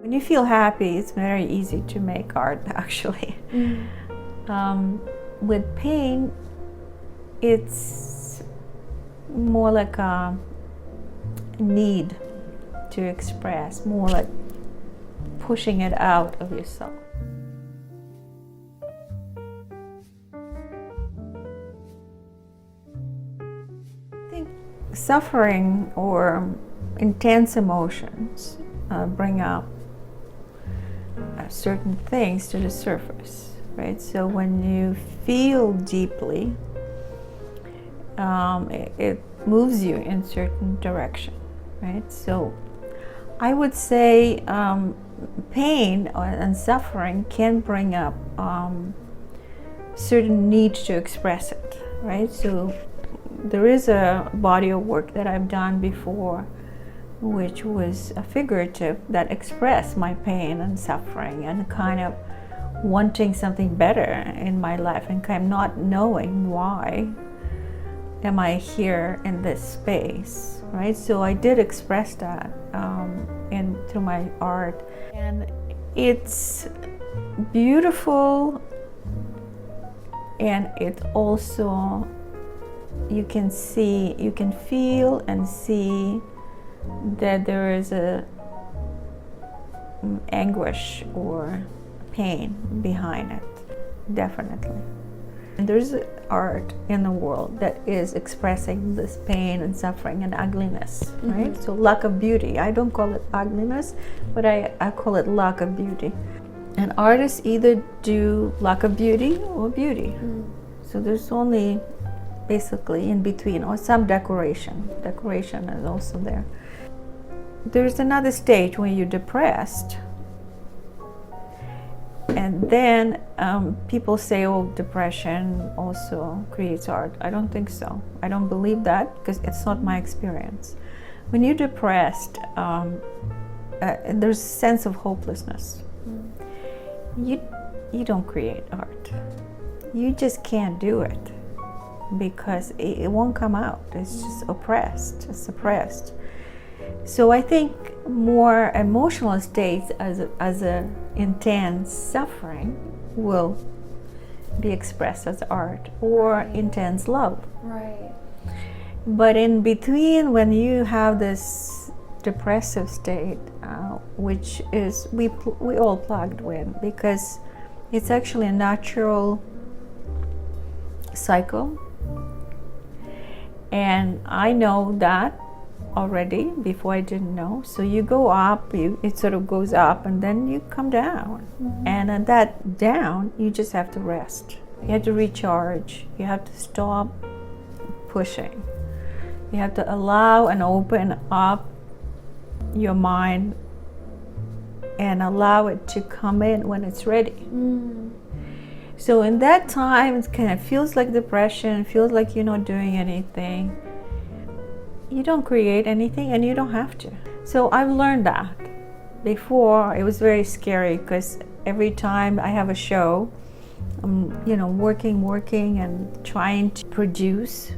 When you feel happy, it's very easy to make art, actually. With pain, it's more like a need to express, more like pushing it out of yourself. I think suffering or intense emotions bring up certain things to the surface, right? So when you feel deeply, it moves you in certain direction, right? So I would say pain and suffering can bring up certain need to express it, right? So there is a body of work that I've done before, which was a figurative, that expressed my pain and suffering and kind of wanting something better in my life and kind of not knowing why am I here in this space, right? So I did express that through my art, and it's beautiful, and it also, you can feel and see that there is a anguish or pain behind it, definitely. And there's art in the world that is expressing this pain and suffering and ugliness, right? So lack of beauty. I don't call it ugliness, but I call it lack of beauty. And artists either do lack of beauty or beauty. So there's only basically in between, or some decoration. Decoration is also there. There's another stage when you're depressed, and then people say, oh, depression also creates art. I don't think so. I don't believe that, because it's not my experience. When you're depressed, there's a sense of hopelessness. You don't create art. You just can't do it, because it won't come out. It's just oppressed, it's suppressed. So I think more emotional states as a intense suffering will be expressed as art, or intense love. Right. But in between, when you have this depressive state, which is we all plugged with, because it's actually a natural cycle, and I know that already before I didn't know. So you go up, it sort of goes up, and then you come down. And at that down, you just have to rest. You have to recharge. You have to stop pushing. You have to allow and open up your mind and allow it to come in when it's ready. So in that time, it kind of feels like depression, feels like you're not doing anything. You don't create anything, and you don't have to. So I've learned that. Before, it was very scary, because every time I have a show, I'm working and trying to produce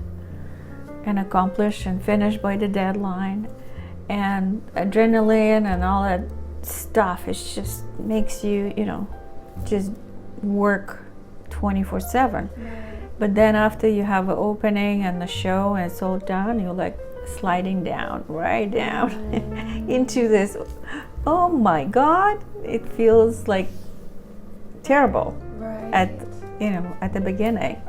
and accomplish and finish by the deadline, and adrenaline and all that stuff, it just makes you, just work 24/7. But then after you have an opening and the show and it's all done, you're like sliding down, right down into this, oh my God, it feels like terrible at the beginning.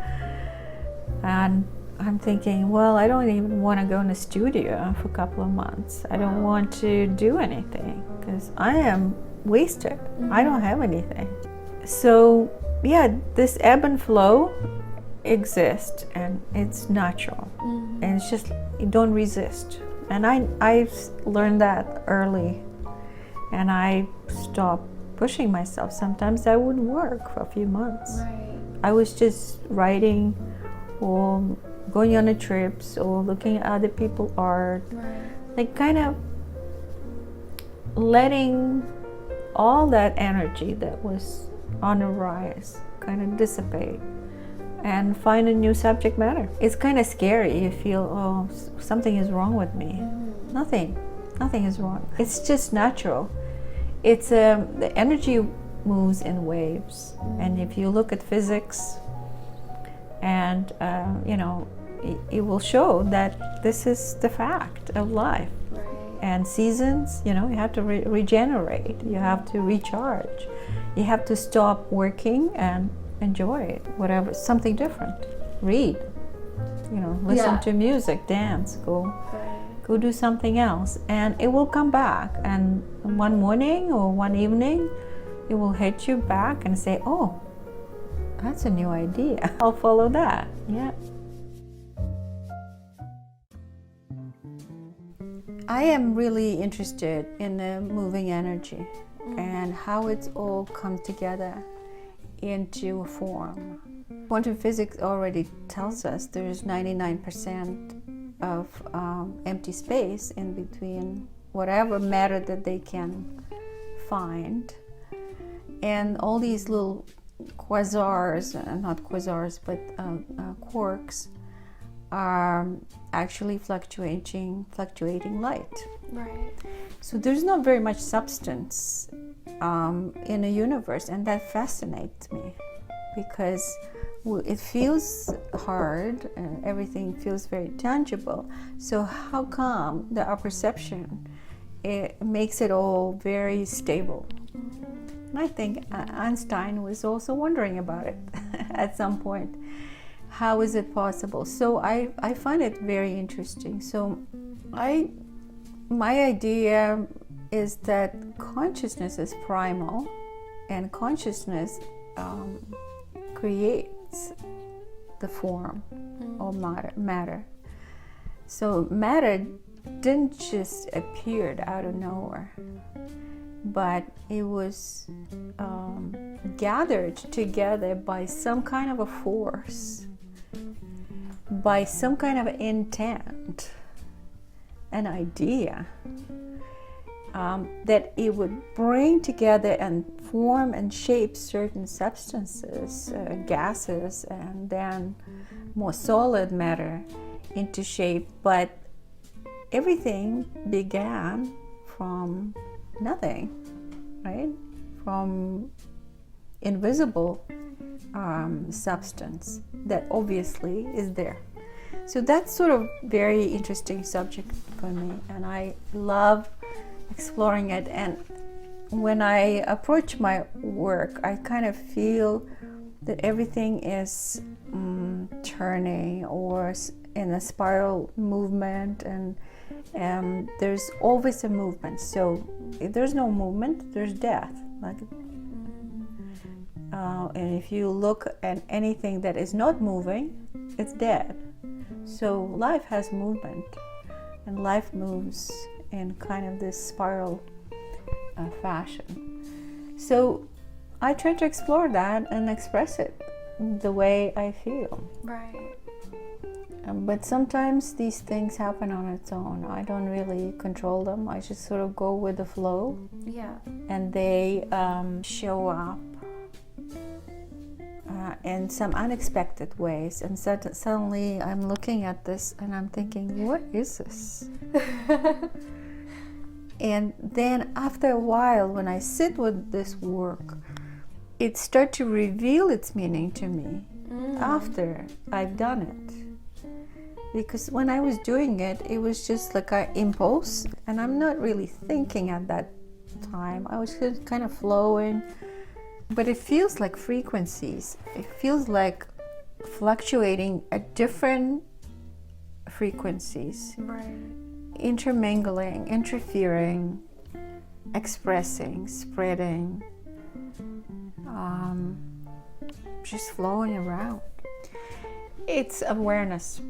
And I'm thinking, well, I don't even want to go in the studio for a couple of months. I don't want to do anything, because I am wasted. I don't have anything. So yeah, this ebb and flow exists, and it's natural. And it's just, you don't resist. And I've learned that early, and I stopped pushing myself. Sometimes I wouldn't work for a few months. I was just writing, or going on the trips, or looking at other people's art, like kind of letting all that energy that was on the rise kind of dissipate and find a new subject matter. It's kind of scary. You feel, oh, something is wrong with me. Nothing is wrong. It's just natural. It's the energy moves in waves, and if you look at physics, and it will show that this is the fact of life. Right. And seasons, you have to regenerate, you have to recharge, you have to stop working and enjoy it, whatever, something different. Read, listen to music, dance, go do something else, and it will come back. And one morning or one evening, it will hit you back and say, oh, that's a new idea. I'll follow that. Yeah. I am really interested in the moving energy and how it's all come together into a form. Quantum physics already tells us there's 99% of empty space in between whatever matter that they can find. And all these little quasars, not quasars, but quarks, are actually fluctuating light. Right. So there's not very much substance in the universe, and that fascinates me because it feels hard and everything feels very tangible. So how come our perception makes it all very stable? And I think Einstein was also wondering about it at some point. How is it possible? So I find it very interesting. So my idea is that consciousness is primal, and consciousness creates the form or matter. So matter didn't just appear out of nowhere, but it was gathered together by some kind of a force, by some kind of intent, an idea, that it would bring together and form and shape certain substances, gases, and then more solid matter into shape. But everything began from nothing, right? From invisible substance that obviously is there. So that's sort of very interesting subject for me, and I love exploring it. And when I approach my work, I kind of feel that everything is turning or in a spiral movement, and there's always a movement. So if there's no movement, there's death. And if you look at anything that is not moving, it's dead. So life has movement, and life moves in kind of this spiral fashion. So I try to explore that and express it the way I feel. Right. But sometimes these things happen on its own. I don't really control them. I just sort of go with the flow. Yeah. And they show up in some unexpected ways. And suddenly I'm looking at this and I'm thinking, what is this? And then after a while, when I sit with this work, it starts to reveal its meaning to me after I've done it. Because when I was doing it, it was just like an impulse, and I'm not really thinking at that time. I was just kind of flowing. But it feels like frequencies. It feels like fluctuating at different frequencies. Right. Intermingling, interfering, expressing, spreading, just flowing around. It's awareness.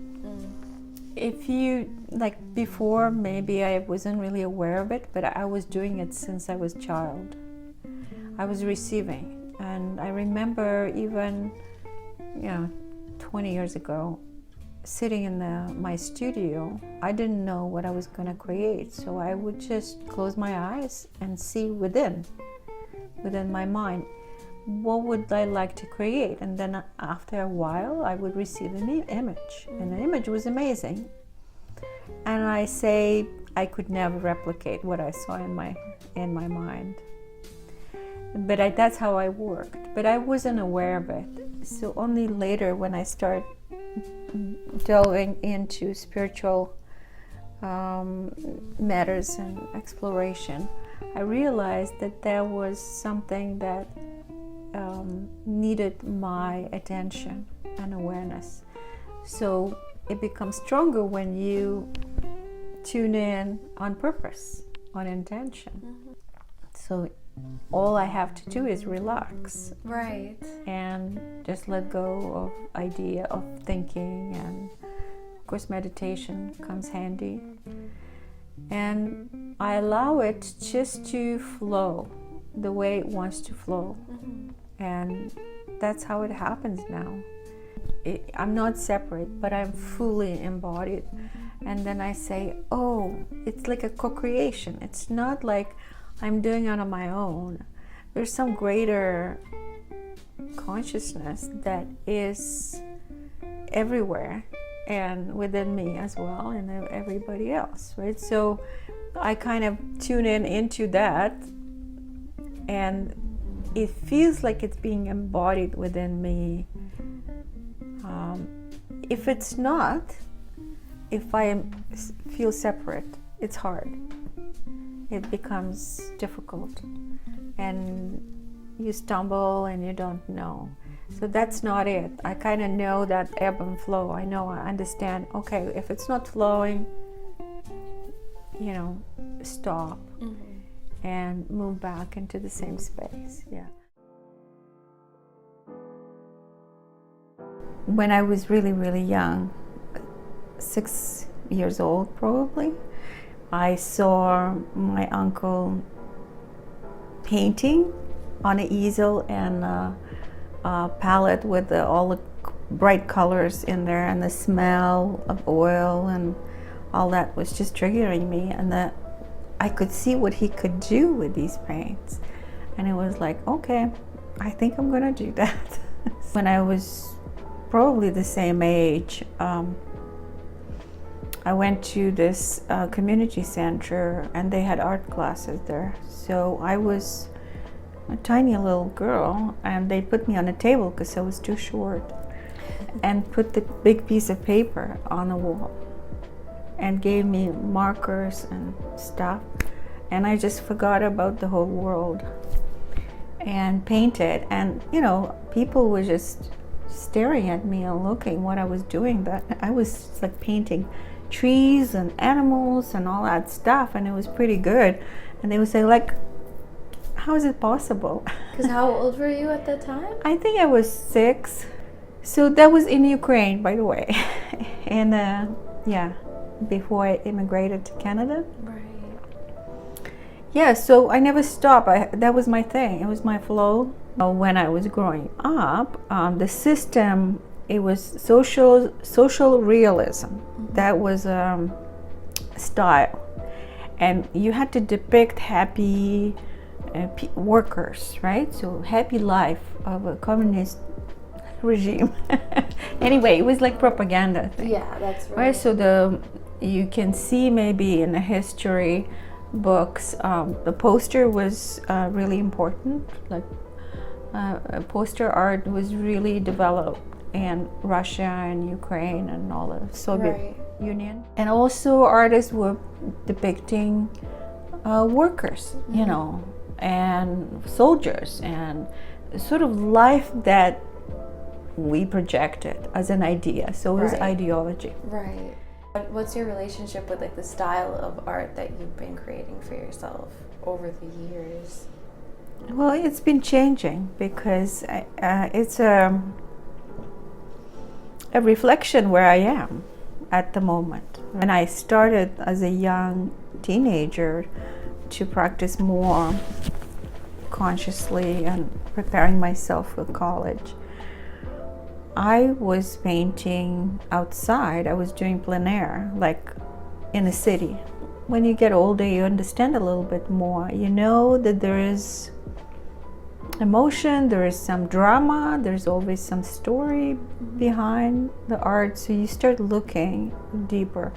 If you, like before, maybe I wasn't really aware of it, but I was doing it since I was a child. I was receiving, and I remember even, 20 years ago, sitting in my studio, I didn't know what I was going to create, so I would just close my eyes and see within my mind, what would I like to create? And then after a while, I would receive an image, and the image was amazing. And I say I could never replicate what I saw in my mind. But that's how I worked. But I wasn't aware of it. So only later, when I started delving into spiritual matters and exploration, I realized that there was something that needed my attention and awareness. So it becomes stronger when you tune in on purpose, on intention. So all I have to do is relax. Right. And just let go of idea of thinking, and of course meditation comes handy. And I allow it just to flow the way it wants to flow. And that's how it happens now. I'm not separate, but I'm fully embodied. And then I say, oh, it's like a co-creation. It's not like I'm doing it on my own. There's some greater consciousness that is everywhere and within me as well, and everybody else, right? So I kind of tune into that, and it feels like it's being embodied within me. If it's not, if I feel separate, it's hard. It becomes difficult, and you stumble and you don't know. So that's not it. I kind of know that ebb and flow. I understand, okay, if it's not flowing, stop and move back into the same space. Yeah. When I was really, really young, 6 years old probably, I saw my uncle painting on an easel and a palette with all the bright colors in there, and the smell of oil and all that was just triggering me, and that I could see what he could do with these paints. And it was like, okay, I think I'm gonna do that. When I was probably the same age, I went to this community center, and they had art classes there. So I was a tiny little girl, and they put me on a table because I was too short, and put the big piece of paper on the wall and gave me markers and stuff, and I just forgot about the whole world and painted. And people were just staring at me and looking what I was doing. That I was like painting trees and animals and all that stuff, and it was pretty good. And they would say, like, how is it possible? Because how old were you at that time? I think I was 6. So that was in Ukraine, by the way. And before I immigrated to Canada. Right. Yeah, so I never stopped. That was my thing. It was my flow. When I was growing up, the system, it was social realism. That was style. And you had to depict happy workers, right? So happy life of a communist regime. Anyway, it was like propaganda thing. Yeah, that's right. So you can see maybe in the history books, the poster was really important. Like poster art was really developed in Russia and Ukraine and all the Soviet Union. And also artists were depicting workers, and soldiers, and sort of life that we projected as an idea. So it was ideology. Right. What's your relationship with the style of art that you've been creating for yourself over the years? Well, it's been changing because it's a reflection where I am at the moment. When I started as a young teenager to practice more consciously and preparing myself for college, I was painting outside. I was doing plein air, like in a city. When you get older, you understand a little bit more. You know that there is emotion, there is some drama, there's always some story behind the art, so you start looking deeper.